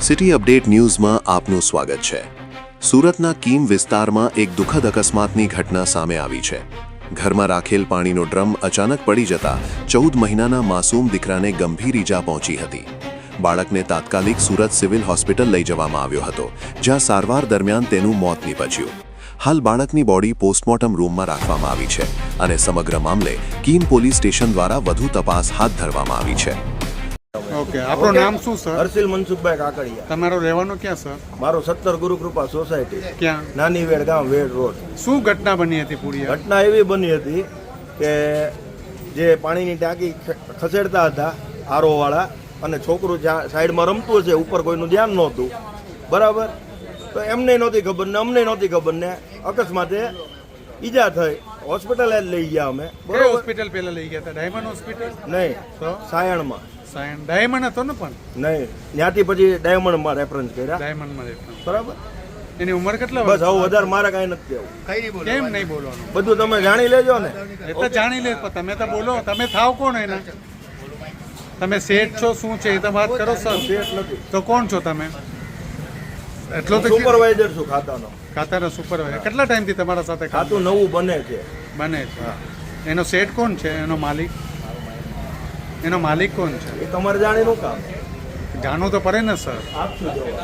City update ન્યૂઝમાં આપનું સ્વાગત છે। સુરતના કીમ વિસ્તારમાં એક દુઃખદ અકસ્માતની ઘટના સામે આવી છે। ઘરમાં રાખેલ પાણીનો ડ્રમ અચાનક પડી જતા 14 મહિનાના માસૂમ દીકરાને ગંભીર ઈજા પહોંચી હતી। બાળકને તાત્કાલિક સુરત સિવિલ હોસ્પિટલ લઈ જવામાં આવ્યો હતો, જ્યાં સારવાર દરમિયાન તેનું મોત નીપજ્યું। હાલ બાળકની બોડી પોસ્ટમોર્ટમ રૂમમાં રાખવામાં આવી છે અને સમગ્ર મામલે કીમ પોલીસ સ્ટેશન દ્વારા વધુ તપાસ હાથ ધરવામાં આવી છે। ઓકે, આપણું નામ શું સર? હર્ષિલ મનસુખભાઈ કાકડિયા। તમારો રહેવાનું ક્યાં સર? મારો 17 ગુરુકૃપા સોસાયટી, ક્યાં? નાની વેડ ગામ, વેડ રોડ। શું ઘટના બની હતી પૂરી? ઘટના એવી બની હતી કે જે પાણીની ટાંકી ખસેડતા હતા આરો વાળા, અને છોકરું જ્યાં સાઈડમાં રમતું હશે, ઉપર કોઈનું ધ્યાન નહોતું, બરાબર? તો એમને નહોતી ખબર ને અમને નહોતી ખબર ને અકસ્માતે ઈજા થઈ। હોસ્પિટલ જ લઈ ગયા અમે। કઈ હોસ્પિટલ પહેલા લઈ ગયા હતા? Diamond hospital? નહીં, તો સાયણમાં। સાયન ડાયમંડ હતો ને? પણ નહીં, ત્યાંથી પછી ડાયમંડમાં રેફરન્સ કર્યા, ડાયમંડમાં રહેતા। બરાબર? એની ઉંમર કેટલા બસ, વર્ષ? હવે વધારે મારે કાંઈ નથી કહેવું। કેમ નહીં બોલવાનું? બધું તમે જાણી લેજો ને। એ તો જાણી લે, પણ તમે તો બોલો। તમે થાવ કોણ એના? તમે શેઠ છો શું છે એ તો વાત કરો સર। શેઠ નથી, તો કોણ છો તમે? એટલો તો સુપરવાઇઝર છું ખાતાનો। ખાતાનો સુપરવાઇઝર। કેટલા ટાઈમથી તમારા સાથે ખાતું નવું બને છે। બને છે? એનો શેઠ કોણ છે? એનો માલિક? એનો માલિક કોણ છે? એ તમારે જાણીનું કામ, જાણવું તો પડે ને સર। આપશું જવાબ।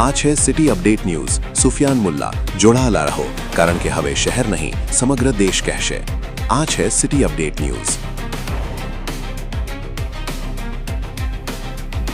આ છે city update news. Sufiyan Mulla, જોડાયેલા રહો, કારણ કે હવે શહેર નહીં સમગ્ર દેશ કહેશે। આ છે સિટી અપડેટ ન્યૂઝ।